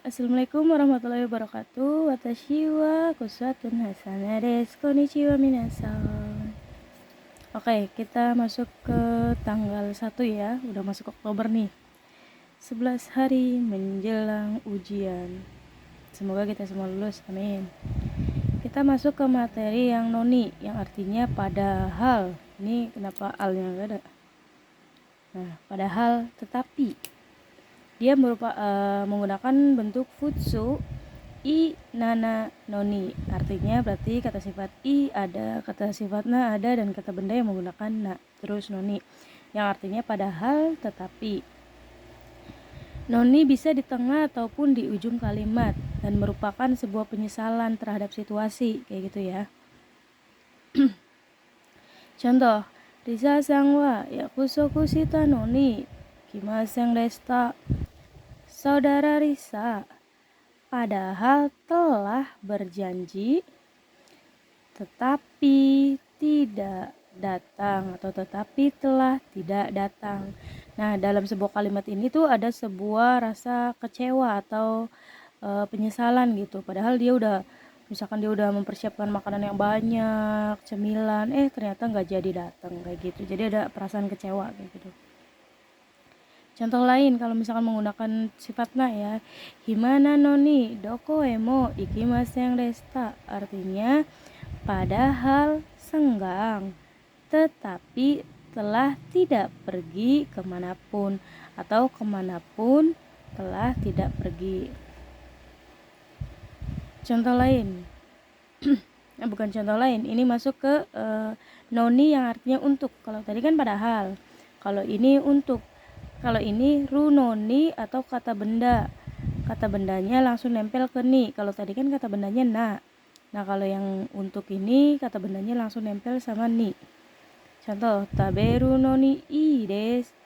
Assalamualaikum warahmatullahi wabarakatuh. Watashi wa kusatun hasanah desu. Konnichiwa minasan. Oke, kita masuk ke tanggal 1 ya. Udah masuk Oktober nih. 11 hari menjelang ujian. Semoga kita semua lulus. Amin. Kita masuk ke materi yang noni, yang artinya padahal. Ini kenapa alnya enggak ada? Nah, padahal tetapi. Dia menggunakan bentuk futsu i nana noni, artinya berarti kata sifat i ada, kata sifat na ada, dan kata benda yang menggunakan na terus noni, yang artinya padahal tetapi. Noni bisa di tengah ataupun di ujung kalimat dan merupakan sebuah penyesalan terhadap situasi kayak gitu ya. Contoh, Risa sangwa yakusoku shita noni kimasen deshita. Saudara Risa padahal telah berjanji tetapi tidak datang, atau tetapi telah tidak datang. Nah, dalam sebuah kalimat ini tuh ada sebuah rasa kecewa atau penyesalan gitu. Padahal dia udah, misalkan dia udah mempersiapkan makanan yang banyak, cemilan, ternyata nggak jadi datang kayak gitu. Jadi ada perasaan kecewa kayak gitu. Contoh lain kalau misalkan menggunakan sifat na ya, himana noni doko emo ikimasen deshita, artinya padahal senggang tetapi telah tidak pergi kemanapun, atau kemanapun telah tidak pergi. Contoh lain bukan contoh lain, ini masuk ke noni yang artinya untuk. Kalau tadi kan padahal, kalau ini untuk. Kalau ini runoni atau kata benda, kata bendanya langsung nempel ke ni. Kalau tadi kan kata bendanya na. Nah, kalau yang untuk ini kata bendanya langsung nempel sama ni. Contoh, taberu noni ii desu,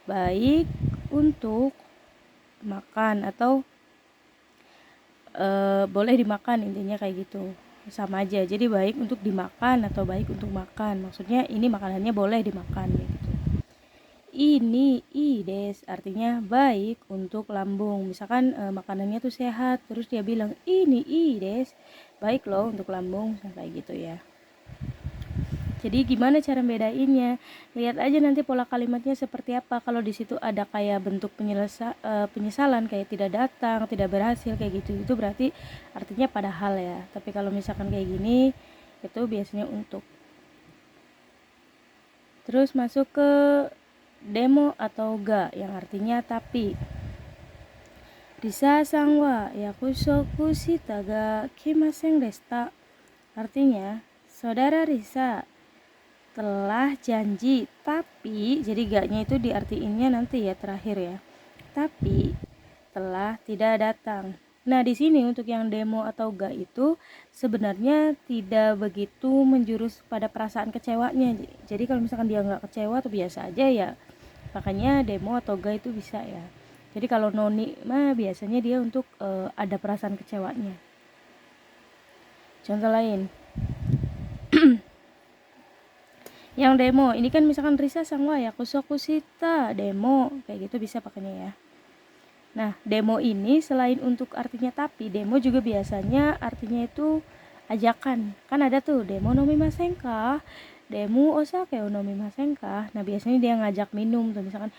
baik untuk makan, atau boleh dimakan, intinya kayak gitu. Sama aja, jadi baik untuk dimakan atau baik untuk makan. Maksudnya ini makanannya boleh dimakan gitu. Ini ides artinya baik untuk lambung. Misalkan makanannya tuh sehat, terus dia bilang ini ides, baik loh untuk lambung, kayak gitu ya. Jadi gimana cara bedainnya? Lihat aja nanti pola kalimatnya seperti apa. Kalau di situ ada kayak bentuk penyesalan, kayak tidak datang, tidak berhasil kayak gitu, itu berarti artinya padahal ya. Tapi kalau misalkan kayak gini, itu biasanya untuk. Terus masuk ke demo atau ga, yang artinya tapi. Risa sangwa yakusoku shita ga kimasen deshita, artinya saudara Risa telah janji tapi, jadi gaknya itu diartiinnya nanti ya terakhir ya, tapi telah tidak datang. Nah, di sini untuk yang demo atau ga itu sebenarnya tidak begitu menjurus pada perasaan kecewanya. Jadi kalau misalkan dia nggak kecewa atau biasa aja ya, makanya demo atau ga itu bisa ya. Jadi kalau noni mah biasanya dia untuk ada perasaan kecewanya. Contoh lain, yang demo ini kan misalkan Risa sangwa ya kusokusita demo, kayak gitu bisa pakainya ya. Nah, demo ini selain untuk artinya tapi, demo juga biasanya artinya itu ajakan. Kan ada tuh demo nomimasen ka, demo osake o nomimasen ka. Nah, biasanya dia ngajak minum tuh, misalkan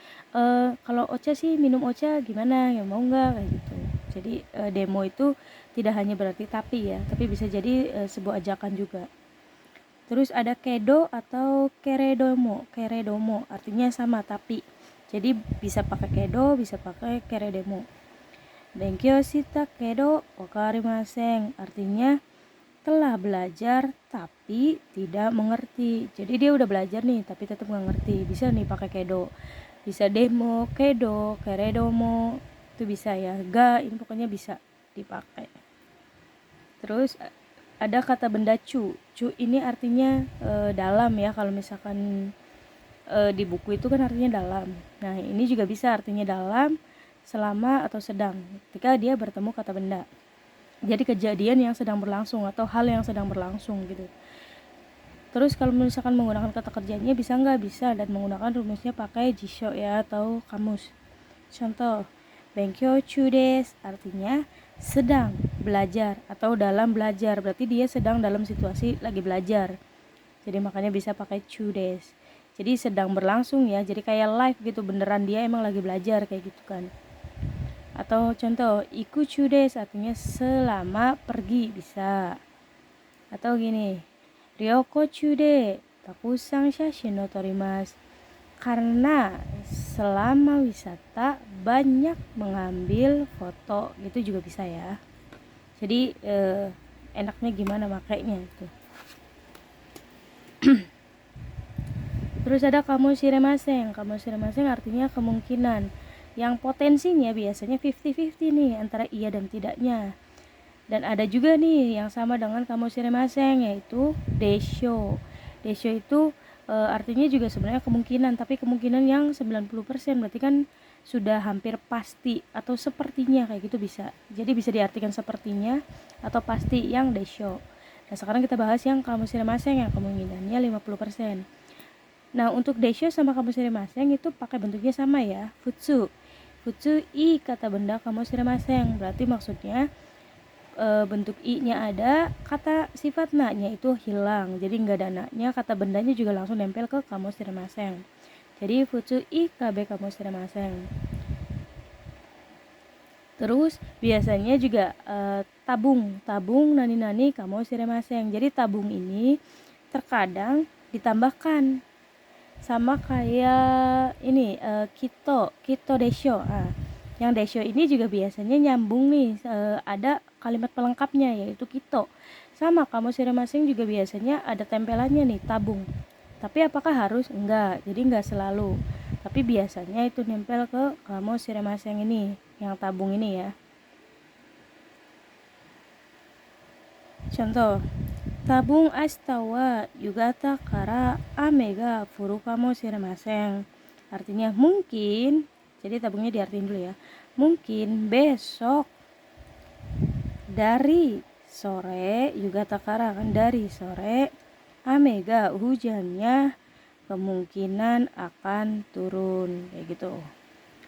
kalau ocha sih minum ocha gimana, ya mau nggak, kayak gitu. Jadi demo itu tidak hanya berarti tapi ya, tapi bisa jadi sebuah ajakan juga. Terus ada kedo atau keredomo. Keredomo artinya sama tapi. Jadi bisa pakai kedo, bisa pakai keredemo. Benkyou shita kedo wakarimasen, artinya telah belajar tapi tidak mengerti. Jadi dia udah belajar nih tapi tetap nggak ngerti. Bisa nih pakai kedo. Bisa demo, kedo, keredomo, itu bisa ya. Ga ini pokoknya bisa dipakai. Terus ada kata benda cu. Cu ini artinya dalam ya. Kalau misalkan di buku itu kan artinya dalam. Nah, ini juga bisa artinya dalam, selama, atau sedang ketika dia bertemu kata benda. Jadi kejadian yang sedang berlangsung atau hal yang sedang berlangsung gitu. Terus kalau misalkan menggunakan kata kerjanya bisa nggak? Bisa, dan menggunakan rumusnya pakai jisho ya atau kamus. Contoh, Benkyo chudes artinya sedang belajar atau dalam belajar, berarti dia sedang dalam situasi lagi belajar. Jadi makanya bisa pakai chudes. Jadi sedang berlangsung ya, jadi kayak live gitu, beneran dia emang lagi belajar kayak gitu kan. Atau contoh iku chudes artinya selama pergi bisa. Atau gini, ryoko chude takusan shashin no torimasu, karena selama wisata banyak mengambil foto, gitu juga bisa ya. Jadi enaknya gimana makainya itu. Terus ada kamu shiremasen. Kamu shiremasen artinya kemungkinan, yang potensinya biasanya 50-50 nih antara iya dan tidaknya. Dan ada juga nih yang sama dengan kamu shiremasen, yaitu desho. Desho itu artinya juga sebenarnya kemungkinan, tapi kemungkinan yang 90%, berarti kan sudah hampir pasti atau sepertinya kayak gitu bisa. Jadi bisa diartikan sepertinya atau pasti yang desho. Nah, sekarang kita bahas yang kamu shiremasen yang kemungkinannya 50%. Nah, untuk desho sama kamu shiremasen itu pakai bentuknya sama ya, futsu. Futsu i kata benda kamu shiremasen, berarti maksudnya bentuk i-nya ada, kata sifat na-nya itu hilang, jadi nggak ada na-nya, kata bendanya juga langsung nempel ke kamu shiremasen. Jadi futsu i kabe kamu shiremasen. Terus biasanya juga tabung nani kamu shiremasen. Jadi tabung ini terkadang ditambahkan sama kayak ini kito desho. Yang desho ini juga biasanya nyambung nih, ada kalimat pelengkapnya yaitu kito. Sama kamu shiremasen juga biasanya ada tempelannya nih, tabung. Tapi apakah harus? Enggak, jadi enggak selalu. Tapi biasanya itu nempel ke kamu shiremasen ini, yang tabung ini ya. Contoh, tabung ashita wa yugata kara ame ga furu kamo shiremasen. Artinya mungkin, jadi tabungnya diartiin dulu ya. Mungkin besok dari sore, yugata kara kan dari sore, ame ga hujannya kemungkinan akan turun kayak gitu.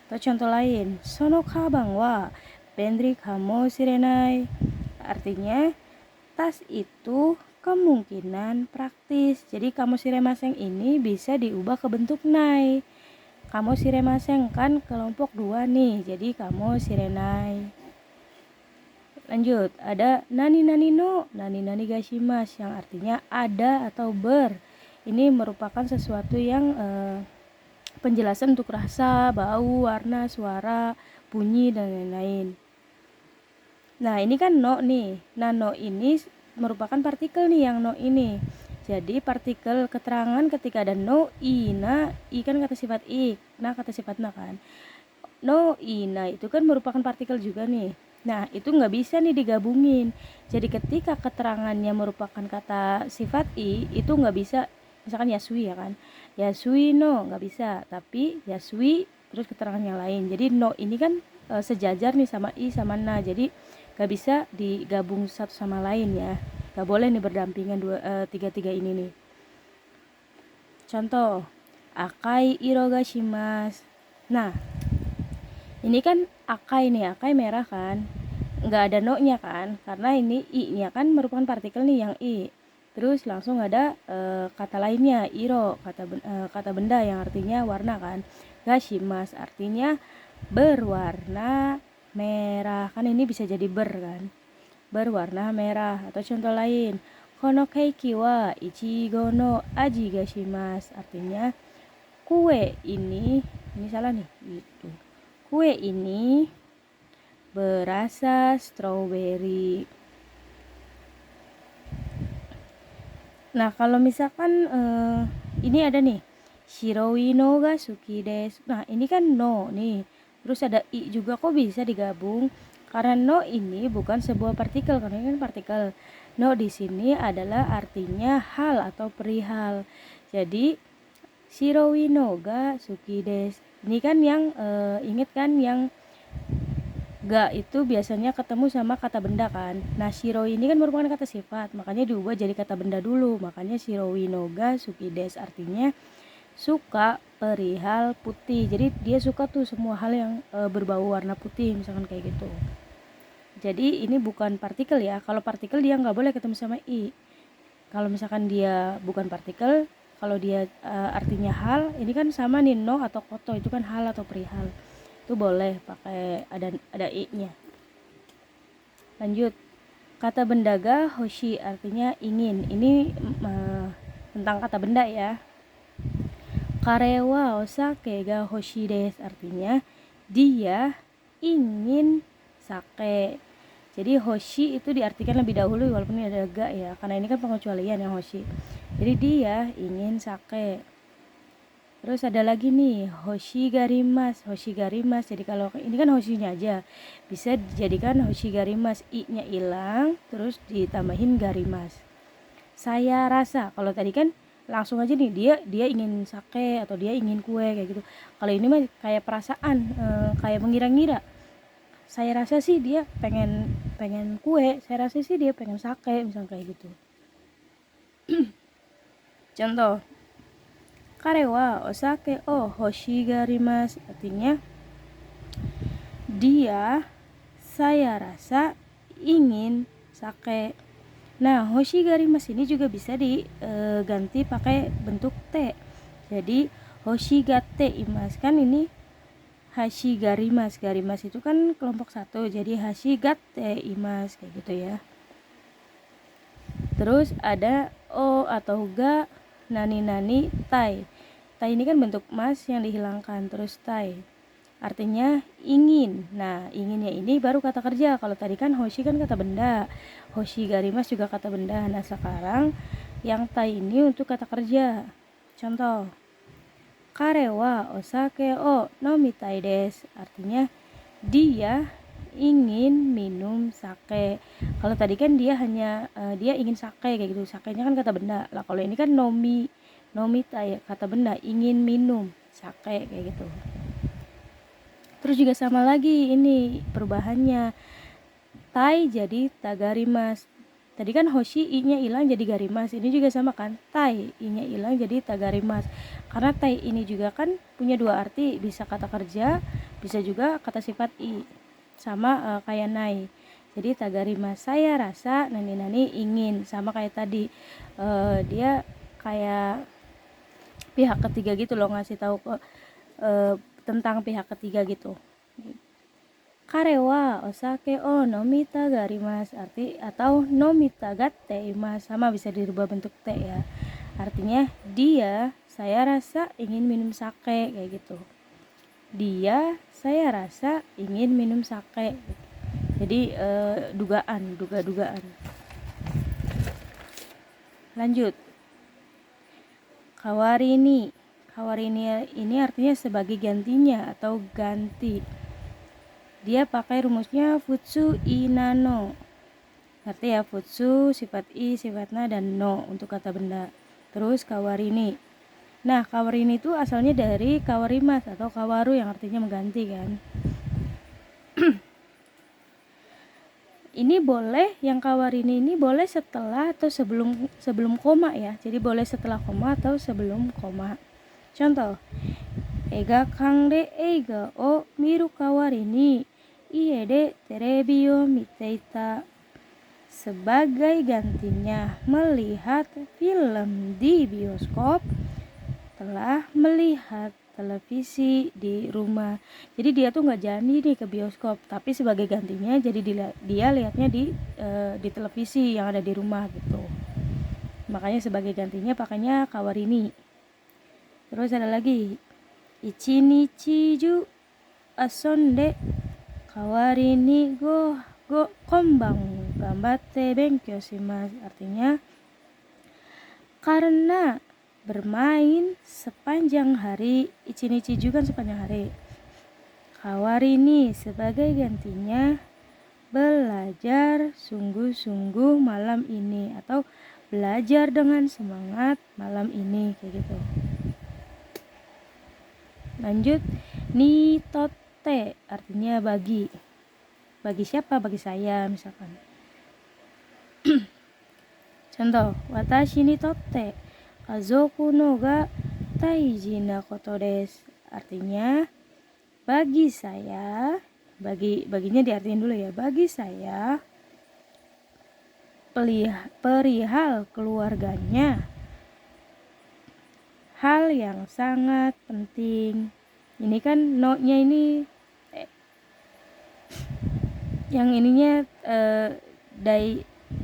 Atau contoh lain, sono kabang wa benri kamo shirenai. Artinya tas itu kemungkinan praktis. Jadi kamu shiremasen ini bisa diubah ke bentuk nai. Kamu shiremasen kan kelompok 2 nih, jadi kamu shirenai. Lanjut, ada nani nani no nani nani gashimasu, yang artinya ada atau ber. Ini merupakan sesuatu yang penjelasan untuk rasa, bau, warna, suara, bunyi, dan lain-lain. Nah, ini kan no nih. Nah, no ini merupakan partikel nih, yang no ini. Jadi partikel keterangan ketika ada no, i, na, i kan kata sifat i, na kata sifat na kan. No, i, na itu kan merupakan partikel juga nih. Nah, itu nggak bisa nih digabungin. Jadi ketika keterangannya merupakan kata sifat i, itu nggak bisa, misalkan yasui ya kan. Yasui no, nggak bisa. Tapi yasui terus keterangan yang lain. Jadi no ini kan sejajar nih sama i sama na. Jadi gak bisa digabung satu sama lain ya, gak boleh nih berdampingan tiga-tiga ini nih. Contoh, akai iro ga shimasu. Nah, ini kan akai nih, akai merah kan, nggak ada no nya kan, karena ini i nya kan merupakan partikel nih yang i. Terus langsung ada kata lainnya, iro, kata benda yang artinya warna kan. Ga shimasu artinya berwarna merah, kan ini bisa jadi ber kan, berwarna merah. Atau contoh lain, kono keiki wa ichigo no aji ga shimasu, artinya kue ini salah nih gitu, kue ini berasa strawberry. Nah, kalau misalkan ini ada nih, shiroi no ga suki desu. Nah, ini kan no nih, terus ada i juga, kok bisa digabung? Karena no ini bukan sebuah partikel, karena ini kan partikel. No di sini adalah artinya hal atau perihal. Jadi shiroi no ga suki desu. Ini kan yang inget kan yang ga itu biasanya ketemu sama kata benda kan. Nah, shiroi ini kan merupakan kata sifat, makanya diubah jadi kata benda dulu. Makanya shiroi no ga suki desu artinya suka perihal putih. Jadi dia suka tuh semua hal yang berbau warna putih, misalkan kayak gitu. Jadi ini bukan partikel ya. Kalau partikel dia nggak boleh ketemu sama i. Kalau misalkan dia bukan partikel, kalau dia artinya hal, ini kan sama nih, no atau koto, itu kan hal atau perihal. Itu boleh pakai ada i-nya. Lanjut. Kata benda ga hoshi artinya ingin. Ini tentang kata benda ya. Kare wa osake ga hoshi desu artinya dia ingin sake. Jadi hoshi itu diartikan lebih dahulu walaupun ini ada ga ya, karena ini kan pengecualian yang hoshi. Jadi dia ingin sake. Terus ada lagi nih, hoshi garimas. Hoshi garimas. Jadi kalau ini kan hoshinya aja, bisa dijadikan hoshi garimas, i-nya hilang terus ditambahin garimas. Saya rasa, kalau tadi kan langsung aja nih, dia ingin sake atau dia ingin kue kayak gitu. Kalau ini mah kayak perasaan, kayak mengira-ngira. Saya rasa sih dia pengen kue, saya rasa sih dia pengen sake, misalnya kayak gitu. Contoh, kare wa osake o hoshigarimasu artinya dia, saya rasa ingin sake. Nah, hoshigarimasu ini juga bisa diganti pakai bentuk te. Jadi hoshigate imas, kan ini hashigarimas. Garimas itu kan kelompok satu, jadi hashigate imas kayak gitu ya. Terus ada o atau ga, nani tai. Tai ini kan bentuk mas yang dihilangkan. Terus tai artinya ingin. Nah, inginnya ini baru kata kerja. Kalau tadi kan hoshi kan kata benda, hoshi garimas juga kata benda. Nah, sekarang yang tai ini untuk kata kerja. Contoh, kare wa osake o nomitai desu artinya dia ingin minum sake. Kalau tadi kan dia hanya dia ingin sake kayak gitu. Sakenya kan kata benda. Lah kalau ini kan nomitai kata benda, ingin minum sake kayak gitu. Terus juga sama lagi ini perubahannya, tai jadi tagarimas. Tadi kan hoshi i-nya hilang jadi garimas. Ini juga sama kan, tai i-nya hilang jadi tagarimas. Karena tai ini juga kan punya dua arti, bisa kata kerja, bisa juga kata sifat i. Sama kayak nai. Jadi tagarimas, saya rasa nani ingin, sama kayak tadi. Dia kayak pihak ketiga gitu loh, ngasih tahu ke tentang pihak ketiga gitu. Kare wa osake o nomita garimas arti atau nomita gatte imas, sama bisa dirubah bentuk te ya. Artinya dia, saya rasa ingin minum sake kayak gitu. Dia, saya rasa ingin minum sake. Jadi dugaan. Lanjut. Kawarini. Kawarini ini artinya sebagai gantinya atau ganti. Dia pakai rumusnya futsu i nano. Ngerti ya, futsu sifat i, sifat na, dan no untuk kata benda. Terus kawarini. Nah, kawarini itu asalnya dari kawarimas atau kawaru yang artinya mengganti kan. Ini boleh, yang kawarini ini boleh setelah atau sebelum koma ya. Jadi boleh setelah koma atau sebelum koma. Contoh, ega kangde eiga o miru kawarini ie de terebi o miteita. Sebagai gantinya melihat film di bioskop, telah melihat televisi di rumah. Jadi dia tuh nggak jadi nih ke bioskop, tapi sebagai gantinya jadi dia lihatnya di televisi yang ada di rumah gitu. Makanya sebagai gantinya pakainya kawarini. Terus ada lagi, ichinichi ju asonde kawarini go kombang gambatte benkyou shimasu. Artinya karena bermain sepanjang hari, ichinichi juga sepanjang hari, kawarini sebagai gantinya belajar sungguh-sungguh malam ini atau belajar dengan semangat malam ini kayak gitu. Lanjut, nitotte artinya bagi. Bagi siapa? Bagi saya misalkan. Contoh, watashi ni totte kazoku no ga daiji na koto desu. Artinya bagi saya, baginya diartiin dulu ya. Bagi saya perihal keluarganya hal yang sangat penting. Ini kan no-nya ini yang ininya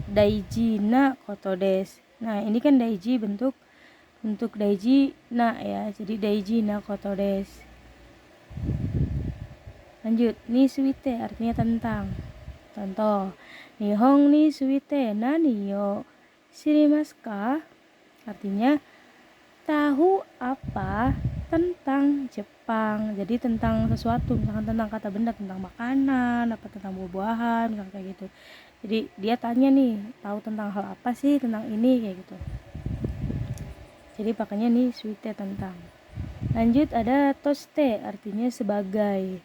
daiji na koto desu. Nah, ini kan daiji bentuk daiji na ya. Jadi daiji na koto desu. Lanjut, ni suite artinya tentang. Contoh, Nihon ni suite nani yo shirimasu ka? Artinya tahu apa tentang Jepang. Jadi tentang sesuatu, misalkan tentang kata benda, tentang makanan, apa tentang buah-buahan, misalkan kayak gitu. Jadi dia tanya nih, tahu tentang hal apa sih tentang ini, kayak gitu. Jadi pakainya nih suite tentang. Lanjut ada toste artinya sebagai.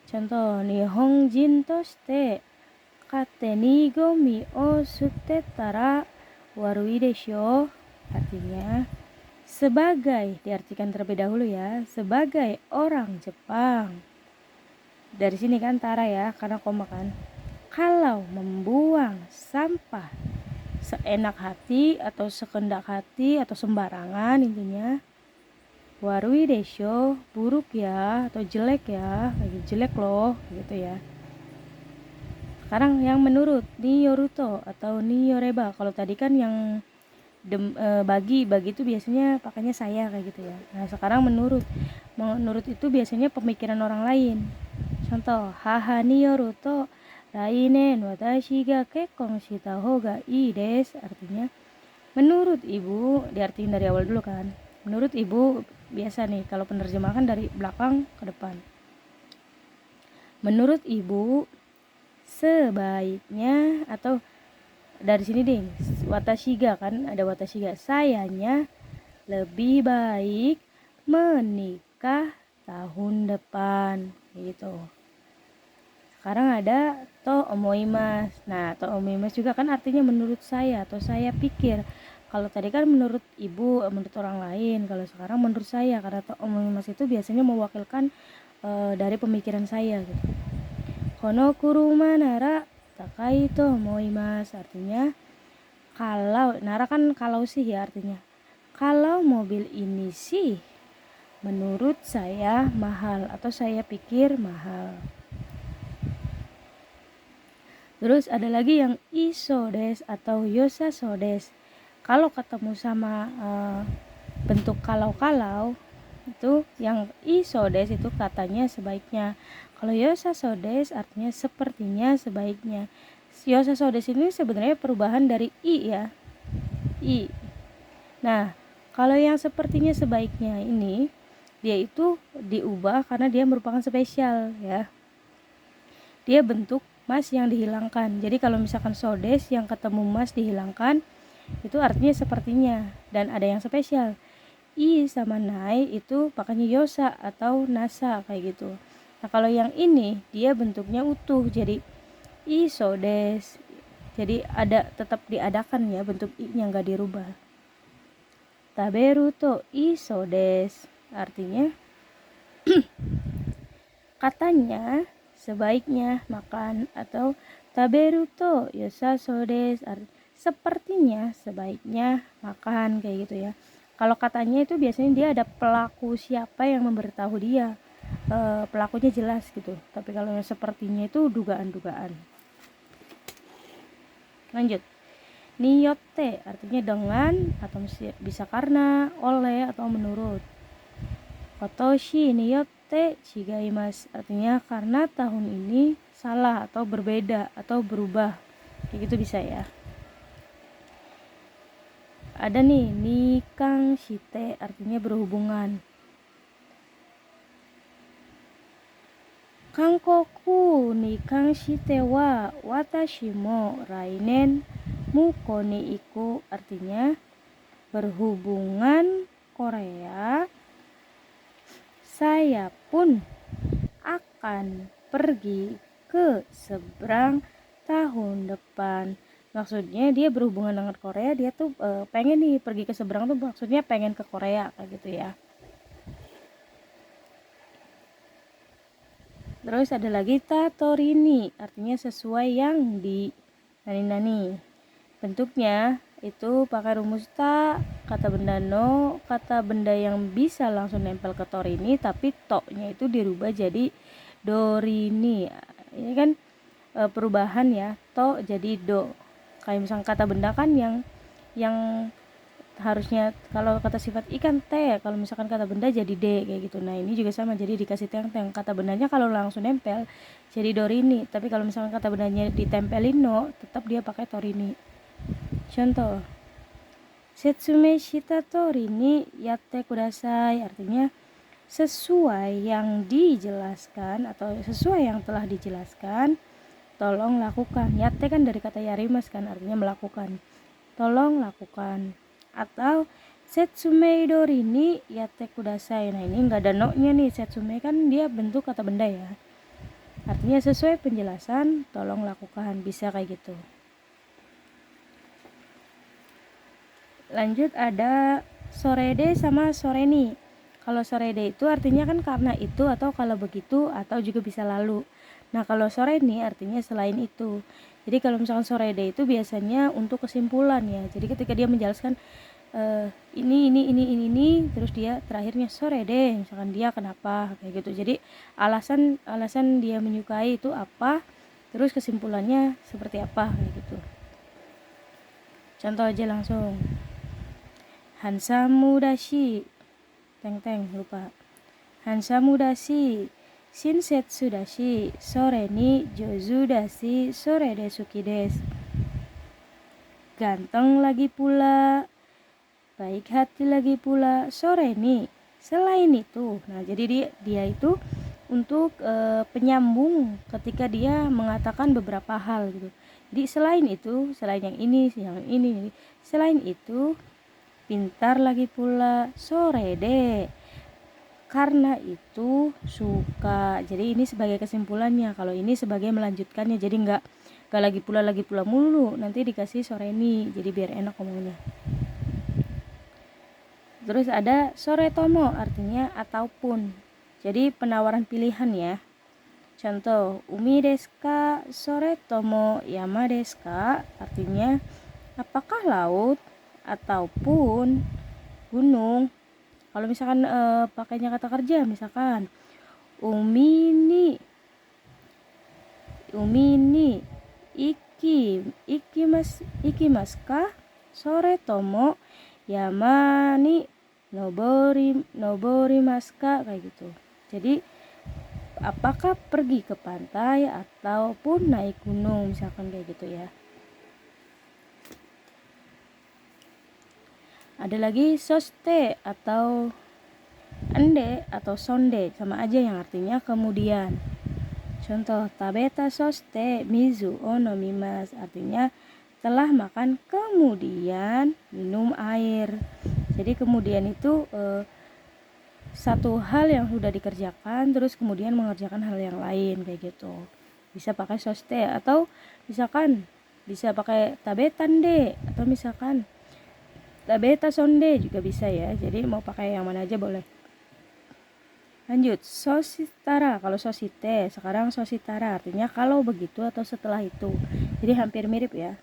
Contoh, Nihon jin toste kate ni gomi o suteta ra warui desho. Artinya sebagai, diartikan terlebih dahulu ya, sebagai orang Jepang. Dari sini kan tara ya, karena koma kan. Kalau membuang sampah seenak hati atau sekendak hati atau sembarangan, intinya warui desho, buruk ya atau jelek ya, lagi jelek loh gitu ya. Sekarang yang menurut, ni yoruto atau ni yoreba. Kalau tadi kan yang bagi itu biasanya pakainya saya kayak gitu ya. Nah, sekarang menurut itu biasanya pemikiran orang lain. Contoh, haha ni yoruto lainen watashi ga kekkon shita hoga ii desu. Artinya menurut ibu, diartiin dari awal dulu kan. Menurut ibu, biasa nih kalau penerjemahan dari belakang ke depan. Menurut ibu sebaiknya, atau dari sini deh, watashi ga kan, ada watashi ga, sayanya lebih baik menikah tahun depan gitu. Sekarang ada to omoimasu. Nah, to omoimasu juga kan artinya menurut saya atau saya pikir. Kalau tadi kan menurut ibu, menurut orang lain. Kalau sekarang menurut saya, karena to omoimasu itu biasanya mewakilkan dari pemikiran saya gitu. Kono kuruma nara takai to omoimasu. Artinya kalau, nara kan kalau sih ya artinya. Kalau mobil ini sih menurut saya mahal atau saya pikir mahal. Terus ada lagi yang iso des atau yosa so des. Kalau ketemu sama bentuk kalau itu yang iso des itu katanya sebaiknya. Kalau yosa so des artinya sepertinya sebaiknya. Yosa so des ini sebenarnya perubahan dari i ya. I. Nah, kalau yang sepertinya sebaiknya ini dia itu diubah karena dia merupakan spesial ya. Dia bentuk mas yang dihilangkan. Jadi kalau misalkan sodes yang ketemu mas dihilangkan, itu artinya sepertinya. Dan ada yang spesial. I sama nai itu pakainya yosa atau nasa kayak gitu. Nah, kalau yang ini dia bentuknya utuh. Jadi i sodes. Jadi ada, tetap diadakan ya, bentuk i-nya enggak dirubah. Taberu to i sodes. Artinya katanya sebaiknya makan, atau taberu to yosaso desu, sepertinya sebaiknya makan kayak gitu ya. Kalau katanya itu biasanya dia ada pelaku siapa yang memberitahu dia, pelakunya jelas gitu. Tapi kalau yang sepertinya itu dugaan-dugaan. Lanjut, niyotte artinya dengan atau bisa karena, oleh atau menurut. Kotoshi niyotte chigaimasu artinya karena tahun ini salah atau berbeda atau berubah, kayak gitu bisa ya. Ada nih nikang shite artinya berhubungan. Kankoku nikang shite wa watashi mo rainen muko ni iku, artinya berhubungan Korea saya pun akan pergi ke seberang tahun depan. Maksudnya dia berhubungan dengan Korea, dia tuh pengen nih pergi ke seberang tuh, maksudnya pengen ke Korea kayak gitu ya. Terus ada lagi tatorini, artinya sesuai yang di nani-nani. Bentuknya itu pakai rumus ta, kata benda no, kata benda yang bisa langsung nempel ke torini, tapi to-nya itu dirubah jadi dorini. Ini kan perubahan ya, to jadi do. Kayak misalnya kata benda kan yang harusnya kalau kata sifat ikan T, kalau misalkan kata benda jadi D kayak gitu. Nah ini juga sama, jadi dikasih teng-teng. Kata bendanya kalau langsung nempel jadi dorini, tapi kalau misalkan kata bendanya ditempelin no, tetap dia pakai torini. Contoh, setsume shita torini yatte kudasai, artinya sesuai yang dijelaskan atau sesuai yang telah dijelaskan, tolong lakukan. Yatte kan dari kata yarimas kan, artinya melakukan. Tolong lakukan. Atau setsume dorini yatte kudasai. Nah ini nggak ada no-nya nih. Setsume kan dia bentuk kata benda ya, artinya sesuai penjelasan tolong lakukan, bisa kayak gitu. Lanjut ada sorede sama soreni. Kalau sorede itu artinya kan karena itu atau kalau begitu, atau juga bisa lalu. Nah kalau soreni artinya selain itu. Jadi kalau misalkan sorede itu biasanya untuk kesimpulan ya. Jadi ketika dia menjelaskan ini, terus dia terakhirnya sorede, misalkan dia kenapa kayak gitu. Jadi alasan dia menyukai itu apa, terus kesimpulannya seperti apa kayak gitu. Contoh aja langsung. Hansamu dashi, teng lupa. Hansamu dashi, shinsetsu dashi, sore ni jozu dashi, sore desuki desu. Ganteng lagi pula, baik hati lagi pula, sore ni. Selain itu, nah jadi dia itu untuk penyambung ketika dia mengatakan beberapa hal gitu. Jadi selain itu, selain yang ini, selain itu, pintar lagi pula, sore deh. Karena itu suka. Jadi ini sebagai kesimpulannya, kalau ini sebagai melanjutkannya. Jadi nggak lagi pula mulu, nanti dikasih sore ini, jadi biar enak ngomongnya. Terus ada sore tomo, artinya ataupun. Jadi penawaran pilihan ya. Contoh, umi desu ka sore tomo yama desu ka, artinya apakah laut ataupun gunung. Kalau misalkan pakainya kata kerja, misalkan umi ni ikimasu ka sore tomo yama ni noborimasu ka, kayak gitu. Jadi apakah pergi ke pantai ataupun naik gunung, misalkan kayak gitu ya. Ada lagi soste atau ende atau sonde, sama aja yang artinya kemudian. Contoh, tabeta soste mizu o nomimasu, artinya telah makan kemudian minum air. Jadi kemudian itu satu hal yang sudah dikerjakan terus kemudian mengerjakan hal yang lain kayak gitu. Bisa pakai soste, atau misalkan bisa pakai tabetan deh, atau misalkan tabeta sonde juga bisa ya. Jadi mau pakai yang mana aja boleh. Lanjut, sositara. Kalau sosite, sekarang sositara artinya kalau begitu atau setelah itu. Jadi hampir mirip ya.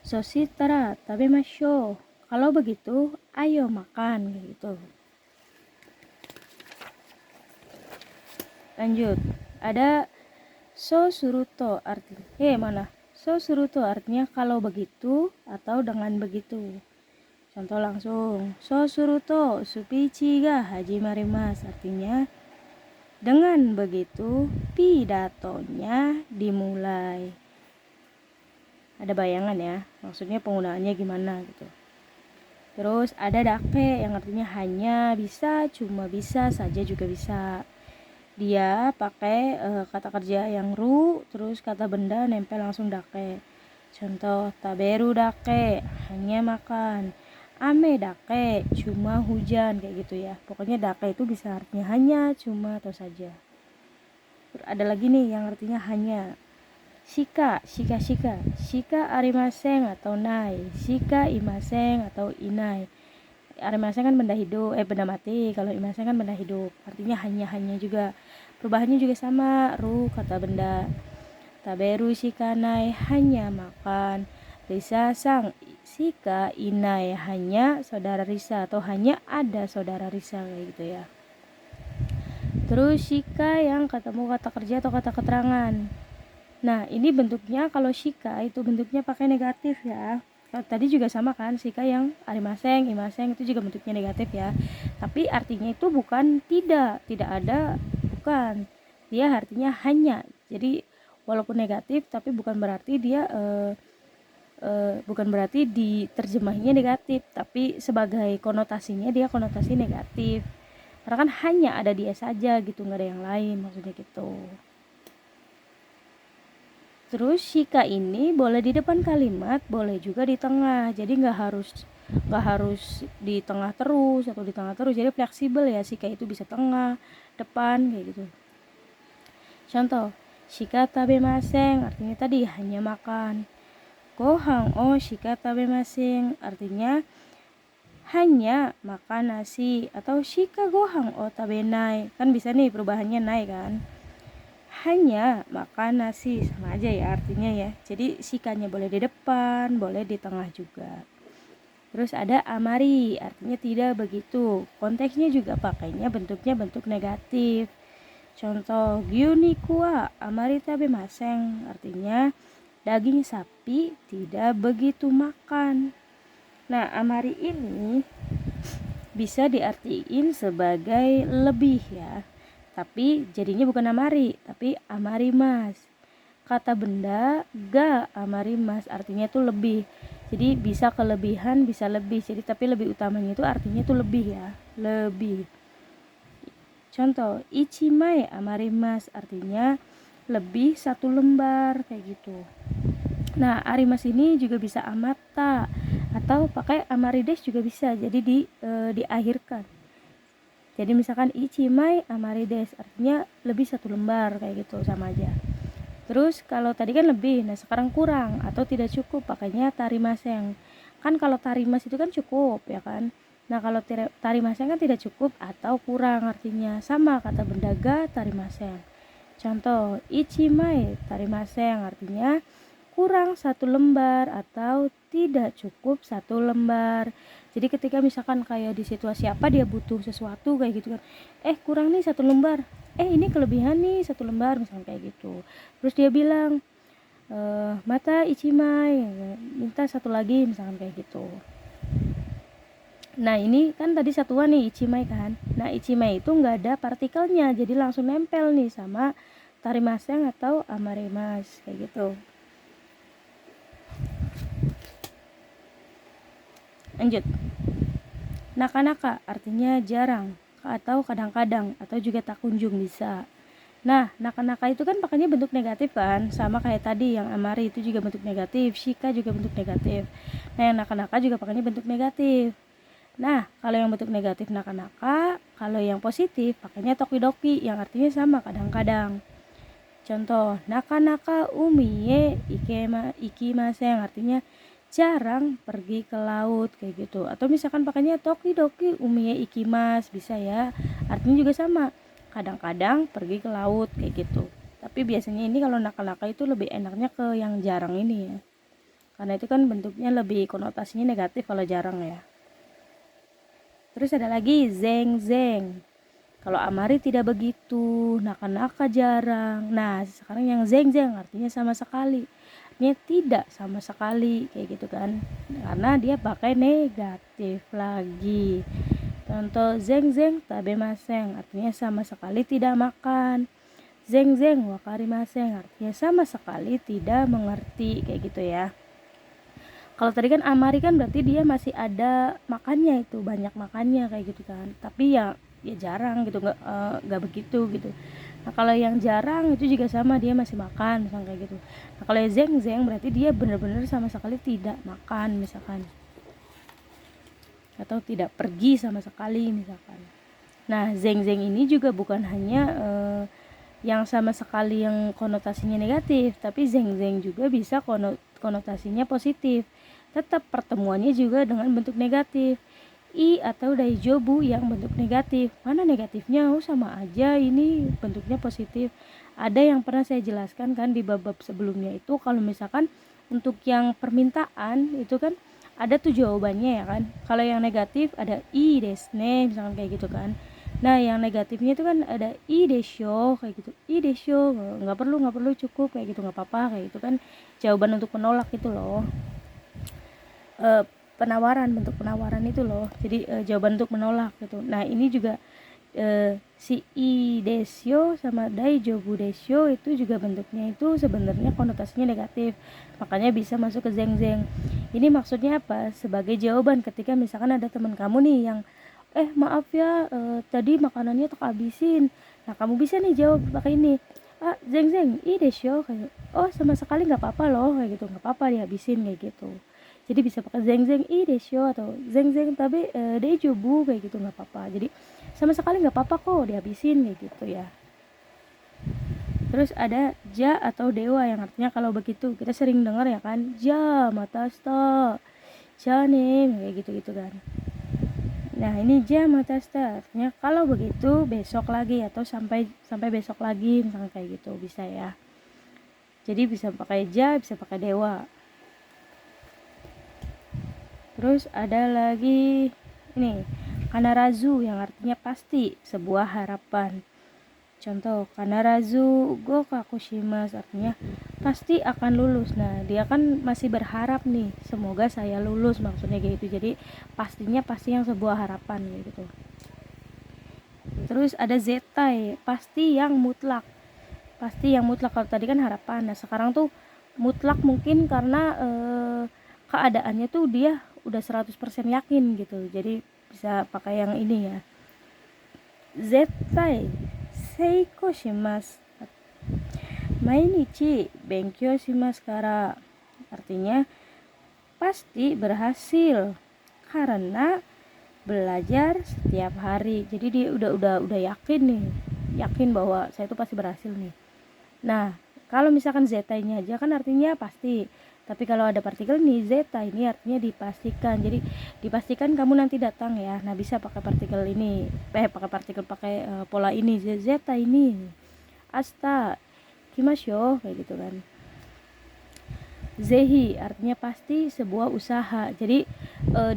Sositara tabemasho. Kalau begitu, ayo makan gitu. Lanjut, ada sosuruto artinya sosuruto artinya kalau begitu atau dengan begitu. Contoh langsung, sosuruto supichi ga hajimarimasu, artinya dengan begitu pidatonya dimulai. Ada bayangan ya, maksudnya penggunaannya gimana gitu. Terus ada dake yang artinya hanya, bisa, cuma bisa, saja juga bisa. Dia pakai kata kerja yang ru, terus kata benda nempel langsung dake. Contoh, taberu dake, hanya makan. Ame dake, cuma hujan, kayak gitu ya. Pokoknya dake itu bisa artinya hanya, cuma, atau saja. Terus ada lagi nih yang artinya hanya. Shika, shika, shika, shika arimaseng atau nai, shika imaseng atau inai. Arimaseng kan benda hidup, benda mati. Kalau imaseng kan benda hidup, artinya hanya juga. Perubahannya juga sama, ru kata benda, taberu shika nai hanya makan, risa sang shika inai hanya saudara Risa atau hanya ada saudara Risa kayak gitu ya. Terus shika yang ketemu kata kerja atau kata keterangan. Nah, ini bentuknya kalau shika itu bentuknya pakai negatif ya. Kalau tadi juga sama kan, shika yang arimaseng, imaseng itu juga bentuknya negatif ya. Tapi artinya itu bukan tidak ada, bukan. Dia artinya hanya. Jadi walaupun negatif tapi bukan berarti dia bukan berarti diterjemahnya negatif, tapi sebagai konotasinya dia konotasi negatif. Karena kan hanya ada dia saja gitu, nggak ada yang lain, maksudnya gitu. Terus shika ini boleh di depan kalimat, boleh juga di tengah. Jadi nggak harus di tengah terus atau di tengah terus. Jadi fleksibel ya, shika itu bisa tengah, depan kayak gitu. Contoh, shika tabemasen artinya tadi hanya makan. Gohang o shika tabemasen artinya hanya makan nasi, atau shika gohang o tabenai. Kan bisa nih perubahannya naik kan. Hanya makan nasi, sama aja ya artinya ya. Jadi shikanya boleh di depan, boleh di tengah juga. Terus ada amari, artinya tidak begitu. Konteksnya juga pakainya bentuknya bentuk negatif. Contoh, gyuni kuwa amari tabemasen artinya daging sapi tidak begitu makan. Nah, amari ini bisa diartiin sebagai lebih ya. Tapi jadinya bukan amari, tapi amarimas. Kata benda ga amarimas artinya itu lebih. Jadi bisa kelebihan, bisa lebih. Jadi tapi lebih utamanya itu artinya itu lebih ya, lebih. Contoh, ichimai amarimas artinya lebih 1 lembar kayak gitu. Nah, arimas ini juga bisa amata atau pakai amarides juga bisa. Jadi diakhirkan. Jadi misalkan ichimai amarides artinya lebih 1 lembar kayak gitu, sama aja. Terus kalau tadi kan lebih, nah sekarang kurang atau tidak cukup, pakainya tarimaseng. Kan kalau tarimas itu kan cukup ya kan. Nah kalau tarimaseng kan tidak cukup atau kurang, artinya sama kata benda ga tarimaseng. Contoh, ichimai tarimaseng artinya kurang 1 lembar atau tidak cukup 1 lembar. Jadi ketika misalkan kayak di situasi apa dia butuh sesuatu kayak gitu kan, kurang nih 1 lembar, ini kelebihan nih 1 lembar misalkan kayak gitu. Terus dia bilang mata ichimai, minta 1 lagi misalkan kayak gitu. Nah ini kan tadi satuan nih ichimai kan. Nah ichimai itu nggak ada partikelnya, jadi langsung nempel nih sama tarimaseng atau amarimas kayak gitu. Lanjut. Naka-naka artinya jarang atau kadang-kadang atau juga tak kunjung bisa. Nah, naka-naka itu kan pakainya bentuk negatif kan, sama kayak tadi yang amari itu juga bentuk negatif, shika juga bentuk negatif. Nah, yang naka-naka juga pakainya bentuk negatif. Nah, kalau yang bentuk negatif naka-naka, kalau yang positif pakainya tokidoki yang artinya sama kadang-kadang. Contoh, naka-naka umiye ikimasen artinya jarang pergi ke laut kayak gitu. Atau misalkan pakainya tokidoki umiye ikimas, bisa ya. Artinya juga sama, kadang-kadang pergi ke laut kayak gitu. Tapi biasanya ini kalau naka-naka itu lebih enaknya ke yang jarang ini ya. Karena itu kan bentuknya lebih konotasinya negatif kalau jarang ya. Terus ada lagi zeng-zeng. Kalau amari tidak begitu, naka-naka jarang. Nah, sekarang yang zeng-zeng artinya sama sekali. Artinya tidak sama sekali kayak gitu kan. Karena dia pakai negatif lagi. Contoh zeng-zeng tabemasen artinya sama sekali tidak makan. Zeng-zeng wakarimasen artinya sama sekali tidak mengerti kayak gitu ya. Kalau tadi kan amari kan berarti dia masih ada makannya, itu banyak makannya kayak gitu kan. Tapi ya jarang gitu, nggak begitu gitu. Nah kalau yang jarang itu juga sama, dia masih makan misalkan kayak gitu. Nah kalau zeng-zeng berarti dia benar-benar sama sekali tidak makan misalkan, atau tidak pergi sama sekali misalkan. Nah zeng-zeng ini juga bukan hanya yang sama sekali yang konotasinya negatif, tapi zeng zeng juga bisa konotasinya positif. Tetap pertemuannya juga dengan bentuk negatif. I atau daijobu yang bentuk negatif. Mana negatifnya? Oh, sama aja, ini bentuknya positif. Ada yang pernah saya jelaskan kan di bab-bab sebelumnya itu, kalau misalkan untuk yang permintaan itu kan ada tuh jawabannya ya kan. Kalau yang negatif ada i desne misalkan kayak gitu kan. Nah, yang negatifnya itu kan ada i desho kayak gitu. I desho, nggak perlu cukup kayak gitu, nggak apa-apa kayak gitu kan. Jawaban untuk menolak itu loh. Penawaran, bentuk penawaran itu loh. Jadi jawaban untuk menolak gitu. Nah, ini juga si i desyo sama daijobu desyo itu juga bentuknya itu sebenarnya konotasinya negatif. Makanya bisa masuk ke zeng zeng. Ini maksudnya apa? Sebagai jawaban ketika misalkan ada teman kamu nih yang maaf ya, tadi makanannya tak habisin. Nah, kamu bisa nih jawab pakai ini. Zeng zeng, i desyo kayak. Oh, sama sekali nggak apa-apa loh kayak gitu. Nggak apa-apa dihabisin kayak gitu. Jadi bisa pakai zeng zeng i desyo atau zeng zeng tapi dejobu kayak gitu, nggak apa-apa. Jadi sama sekali nggak apa-apa kok dihabisin kayak gitu ya. Terus ada ja atau dewa yang artinya kalau begitu. Kita sering dengar ya kan, ja matasta, ja nih kayak gitu-gitu kan. Nah, ini ja matasta artinya kalau begitu besok lagi atau sampai besok lagi misalnya kayak gitu bisa ya. Jadi bisa pakai ja, bisa pakai dewa. Terus ada lagi ini kanarazu yang artinya pasti, sebuah harapan. Contoh, kanarazu go kakushimasu artinya pasti akan lulus. Nah, dia kan masih berharap nih, semoga saya lulus maksudnya kayak gitu. Jadi pastinya pasti yang sebuah harapan gitu. Terus ada zetai, pasti yang mutlak. Pasti yang mutlak, kalau tadi kan harapan. Nah, sekarang tuh mutlak mungkin karena keadaannya tuh dia udah 100% yakin gitu. Jadi bisa pakai yang ini ya. Zettai seiko shimasu. Mainichi benkyou shimasu kara. Artinya pasti berhasil karena belajar setiap hari. Jadi dia udah yakin nih. Yakin bahwa saya tuh pasti berhasil nih. Nah, kalau misalkan zeta-nya aja kan artinya pasti. Tapi kalau ada partikel nih zeta, ini artinya dipastikan. Jadi dipastikan kamu nanti datang ya. Nah, bisa pakai partikel ini. Pakai pola ini, zeta ini. Asta kimasho kayak gitu kan. Zehi artinya pasti, sebuah usaha. Jadi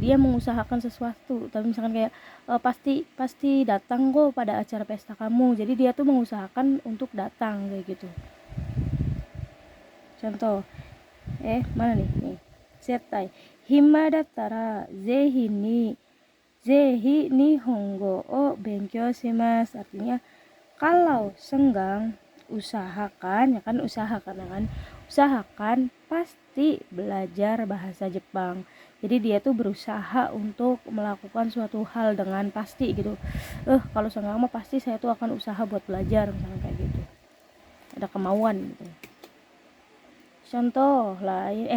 dia mengusahakan sesuatu. Tapi misalkan kayak pasti datang kok pada acara pesta kamu. Jadi dia tuh mengusahakan untuk datang kayak gitu. Contoh, mana nih? Zetai hima dattara zehi nihongo o benkyou shimasu. Artinya kalau senggang usahakan, ya kan, usahakan pasti belajar bahasa Jepang. Jadi dia tuh berusaha untuk melakukan suatu hal dengan pasti gitu. Kalau senggang mah pasti saya tuh akan usaha buat belajar misalnya kayak gitu. Ada kemauan gitu. Contoh lain.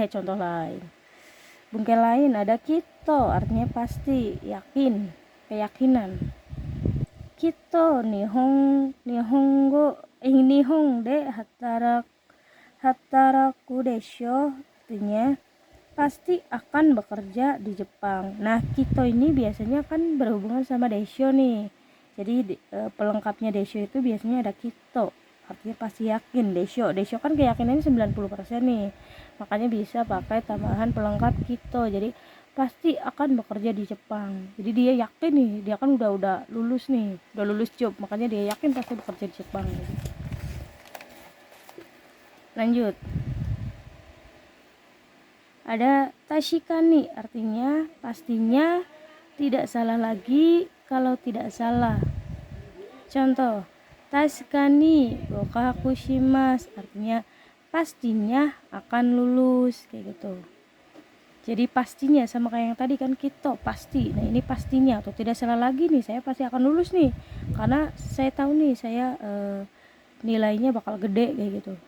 Bungkel lain ada kito, artinya pasti, yakin, keyakinan. Kito nihongo nihong de hataraku desho, artinya pasti akan bekerja di Jepang. Nah, kito ini biasanya kan berhubungan sama desho nih. Jadi pelengkapnya desho itu biasanya ada kito, artinya pasti yakin. Desho kan keyakinannya 90% nih, makanya bisa pakai tambahan pelengkap kito. Jadi pasti akan bekerja di Jepang. Jadi dia yakin nih, dia kan udah lulus nih, udah lulus job, makanya dia yakin pasti bekerja di Jepang gitu. Lanjut, ada tashikani, artinya pastinya, tidak salah lagi kalau tidak salah. Contoh, tashikani gokakushimasu, artinya pastinya akan lulus kayak gitu. Jadi pastinya sama kayak yang tadi kan, kito pasti. Nah, ini pastinya atau tidak salah lagi nih, saya pasti akan lulus nih karena saya tahu nih saya nilainya bakal gede kayak gitu.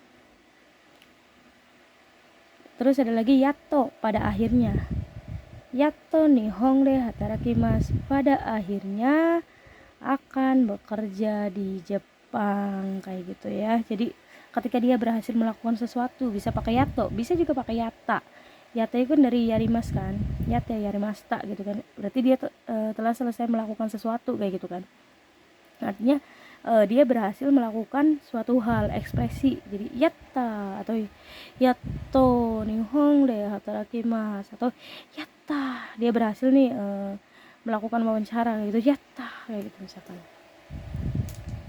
Terus ada lagi yato, pada akhirnya. Yato nihong de hatarakimasu, pada akhirnya akan bekerja di Jepang. Jepang kayak gitu ya. Jadi ketika dia berhasil melakukan sesuatu bisa pakai yato, bisa juga pakai yata. Yata itu kan dari yarimas kan, yata yarimasta gitu kan, berarti dia telah selesai melakukan sesuatu kayak gitu kan. Artinya dia berhasil melakukan suatu hal, ekspresi. Jadi yatta atau yatto nihong de hatarakimasu atau yatta dia berhasil nih melakukan wawancara gitu, yatta kayak gitu misalkan.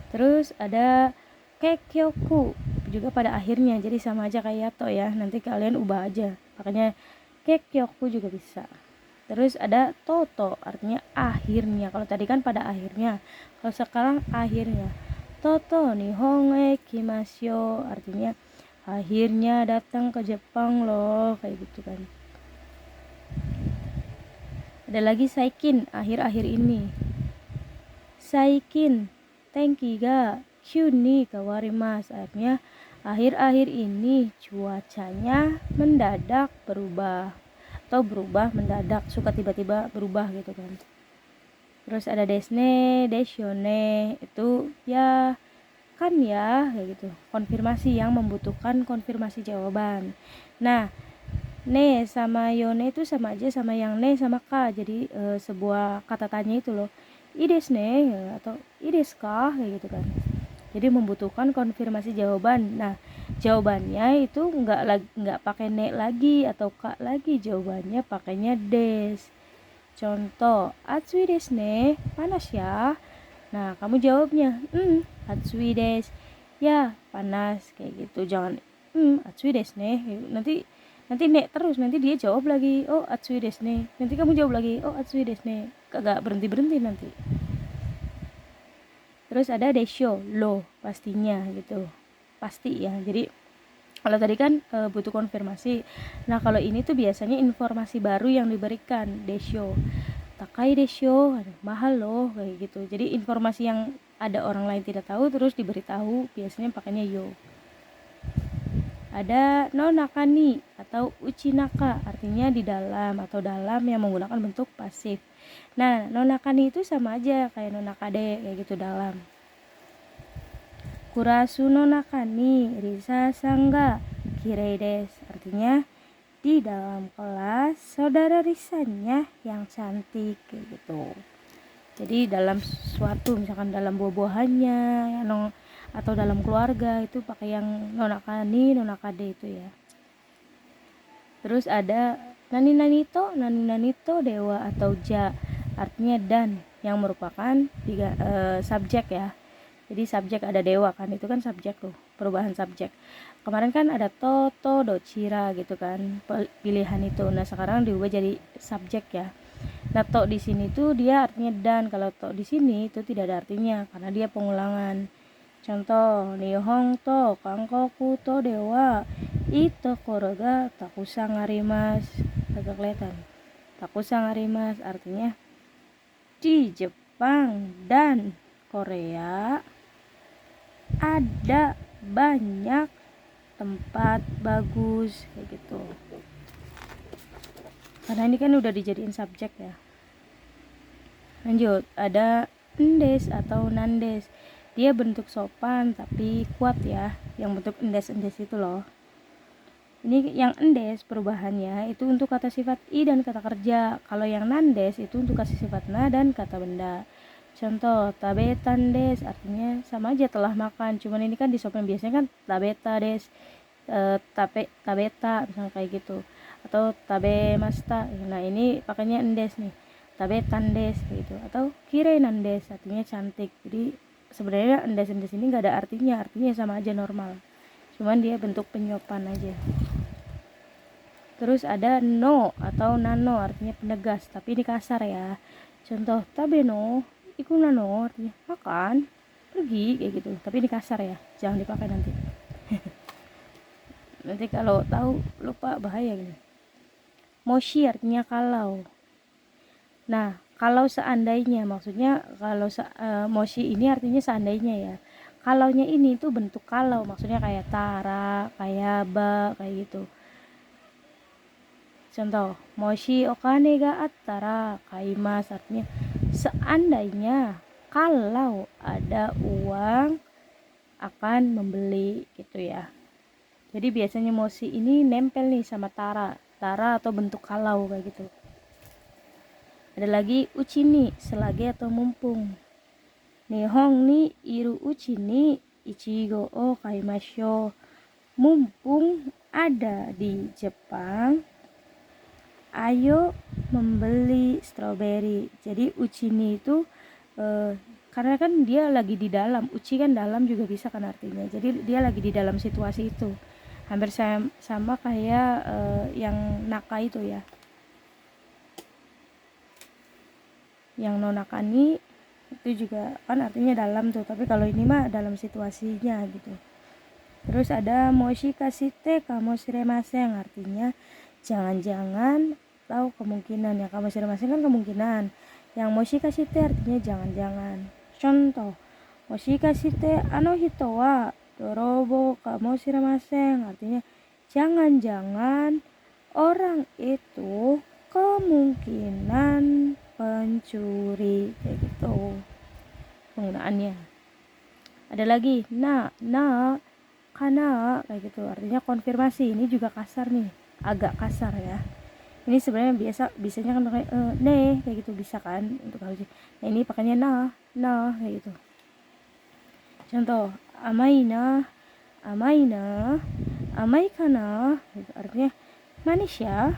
Terus ada kekyoku juga pada akhirnya, jadi sama aja kayak yato ya, nanti kalian ubah aja makanya kekyoku juga bisa. Terus ada toto artinya akhirnya, kalau tadi kan pada akhirnya, kalau sekarang akhirnya. Toto nihon e kimasyo artinya akhirnya datang ke Jepang loh kayak gitu kan. Ada lagi saikin, akhir-akhir ini. Saikin tenki ga kyū ni kawarimasu artinya akhir-akhir ini cuacanya mendadak berubah atau berubah mendadak, suka tiba-tiba berubah gitu kan. Terus ada desne, desyone itu ya kan ya kayak gitu, konfirmasi yang membutuhkan konfirmasi jawaban. Nah, ne sama yone itu sama aja sama yang ne sama ka, jadi sebuah kata tanya itu loh, ides ne atau ides ka kayak gitu kan, jadi membutuhkan konfirmasi jawaban. Nah, jawabannya itu nggak pakai ne lagi atau ka lagi, jawabannya pakainya des. Contoh, atsui desu ne, panas ya. Nah, kamu jawabnya, atsui desu. Ya, panas kayak gitu. Jangan atsui desu ne. Nanti ne terus, nanti dia jawab lagi, oh atsui desu ne. Nanti kamu jawab lagi, oh atsui desu ne. Kagak berhenti-berhenti nanti. Terus ada desho, lo, pastinya gitu. Pasti ya. Jadi kalau tadi kan butuh konfirmasi. Nah, kalau ini tuh biasanya informasi baru yang diberikan, desho. Takai desho, mahal loh kayak gitu. Jadi informasi yang ada orang lain tidak tahu terus diberitahu, biasanya pakainya yo. Ada no nakani atau uchinaka, artinya di dalam atau dalam yang menggunakan bentuk pasif. Nah, no nakani itu sama aja kayak no nakade kayak gitu, dalam. Kurasu no nakani risa sangga kirei desu, artinya di dalam kelas saudara Risanya yang cantik kayak gitu. Jadi dalam sesuatu, misalkan dalam buah-buahannya atau dalam keluarga itu pakai yang nonakani, nonakade itu ya. Terus ada nani nanito dewa atau ja, artinya dan, yang merupakan subjek ya. Jadi subjek ada dewa kan, itu kan subjek tuh, perubahan subjek. Kemarin kan ada toto, dochira gitu kan, pilihan itu. Nah, sekarang diubah jadi subjek ya. Nah, to di sini tuh dia artinya dan, kalau to di sini itu tidak ada artinya karena dia pengulangan. Contoh, nihong to kankoku to dewa ito koroga takusa ngarimas. Agak kelihatan. Takusa ngarimas artinya di Jepang dan Korea ada banyak tempat bagus kayak gitu. Karena ini kan udah dijadiin subjek ya. Lanjut, ada endes atau nandes. Dia bentuk sopan tapi kuat ya, yang bentuk endes-endes itu loh. Ini yang endes perubahannya itu untuk kata sifat i dan kata kerja. Kalau yang nandes itu untuk kata sifat na dan kata benda. Contoh, tabetan des artinya sama aja telah makan, cuman ini kan disopan, biasanya kan tabeta des, tabeta misalnya kayak gitu, atau tabemasta. Nah, ini pakainya endes nih, tabetan des gitu, atau kireinan des artinya cantik. Jadi sebenarnya endes-endes ini nggak ada artinya sama aja normal, cuman dia bentuk penyopan aja. Terus ada no atau nano, artinya penegas tapi ini kasar ya. Contoh, tabeno iku nano, artinya makan, pergi kayak gitu, tapi ini kasar ya, jangan dipakai nanti. Nanti kalau tahu lupa bahaya gini. Moshi artinya kalau. Nah, kalau seandainya, maksudnya kalau moshi ini artinya seandainya ya. Kalaunya ini tuh bentuk kalau, maksudnya kayak tara, kayak ba, kayak gitu. Contoh, moshi okane ga attara kaimasu, artinya seandainya, kalau ada uang akan membeli gitu ya. Jadi biasanya moshi ini nempel nih sama tara atau bentuk kalau kayak gitu. Ada lagi uchi ni, selagi atau mumpung. Nihong ni iru uchi ni ichigo o kaimashou. Mumpung ada di Jepang, ayo membeli stroberi. Jadi uchi ni itu karena kan dia lagi di dalam, uchi kan dalam juga bisa kan artinya. Jadi dia lagi di dalam situasi itu. Hampir sama kayak yang naka itu ya. Yang no nakani itu juga kan artinya dalam tuh, tapi kalau ini mah dalam situasinya gitu. Terus ada moshi kasite kamo shiremasen, artinya jangan-jangan atau kemungkinan. Ya kamo shiremasen kan kemungkinan, yang moshi kasite artinya jangan-jangan. Contoh, moshi kasite ano hito wa dorobo kamo shiremasen, artinya jangan-jangan orang itu kemungkinan pencuri, kayak gitu penggunaannya. Ada lagi na kana, kayak gitu artinya konfirmasi. Ini juga kasar nih, agak kasar ya. Ini sebenarnya bisanya kan pakai ne kayak gitu, bisa kan untuk harus. Nah ini pakainya na kayak gitu. Contoh, amai kana gitu, artinya manis ya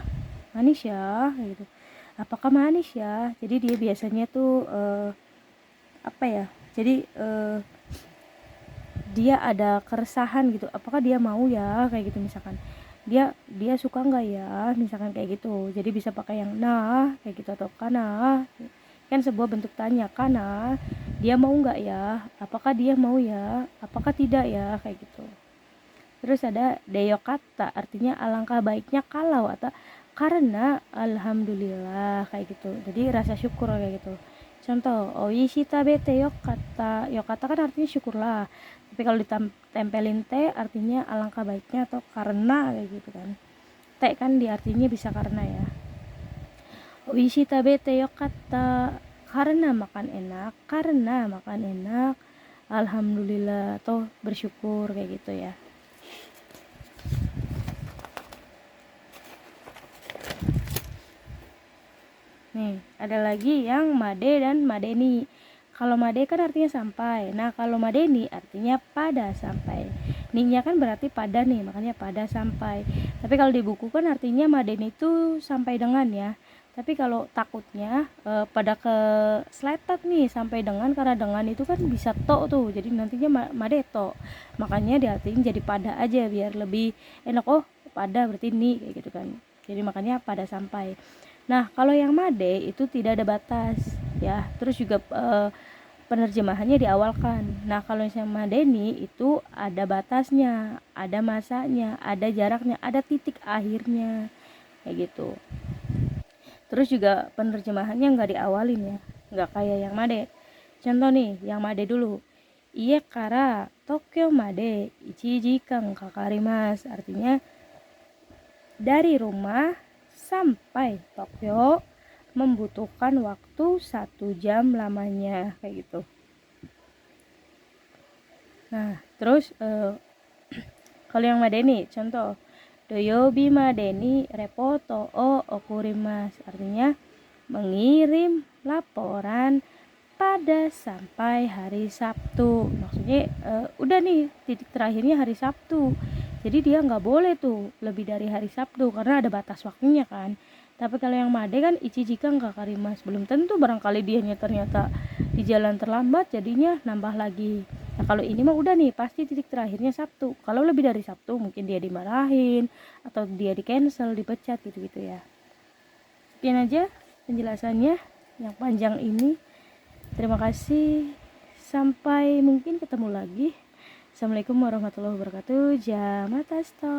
kayak gitu. Apakah manis ya? Jadi dia biasanya tuh apa ya? Jadi dia ada keresahan gitu. Apakah dia mau ya kayak gitu, misalkan dia suka nggak ya, misalkan kayak gitu. Jadi bisa pakai yang nah kayak gitu atau kana. Kan sebuah bentuk tanya, kana dia mau nggak ya? Apakah dia mau ya? Apakah tidak ya, kayak gitu. Terus ada deyokata, artinya alangkah baiknya kalau atau karena alhamdulillah, kayak gitu. Jadi rasa syukur kayak gitu. Contoh, oishi tabete yokata. Yokata kan artinya syukurlah. Tapi kalau ditempelin te artinya alangkah baiknya atau karena, kayak gitu kan. Te kan di artinya bisa karena ya. Oishi tabete yokata, karena makan enak, alhamdulillah atau bersyukur, kayak gitu ya. Nih, ada lagi yang made dan madeni. Kalau made kan artinya sampai. Nah, kalau madeni artinya pada sampai. Ni-nya kan berarti pada nih, makanya pada sampai. Tapi kalau di buku kan artinya madeni itu sampai dengan ya. Tapi kalau takutnya pada ke seletot nih sampai dengan, karena dengan itu kan bisa to tuh. Jadi nantinya made to. Makanya diartiin jadi pada aja biar lebih enak. Oh, pada berarti ni, kayak gitu kan. Jadi makanya pada sampai. Nah, kalau yang made itu tidak ada batas ya. Terus juga penerjemahannya diawalkan. Nah, kalau yang madeni itu ada batasnya, ada masanya, ada jaraknya, ada titik akhirnya, kayak gitu. Terus juga penerjemahannya nggak diawalin ya, nggak kayak yang made. Contoh nih, yang made dulu. Ie kara Tokyo made 1 jikan kakarimas, artinya dari rumah sampai Tokyo membutuhkan waktu 1 jam lamanya, kayak gitu. Nah, terus kalau yang madeni, contoh doyobi madeni repoto o okurimasu, artinya mengirim laporan pada sampai hari Sabtu. Maksudnya udah nih titik terakhirnya hari Sabtu. Jadi dia nggak boleh tuh lebih dari hari Sabtu karena ada batas waktunya kan. Tapi kalau yang made kan ichijika nggak karimas, belum tentu, barangkali dianya ternyata di jalan terlambat jadinya nambah lagi. Nah kalau ini mah udah nih pasti titik terakhirnya Sabtu. Kalau lebih dari Sabtu mungkin dia dimarahin atau dia di cancel, dipecat gitu-gitu ya. Sekian aja penjelasannya yang panjang ini. Terima kasih, sampai mungkin ketemu lagi. Assalamualaikum warahmatullahi wabarakatuh. Jamatasta.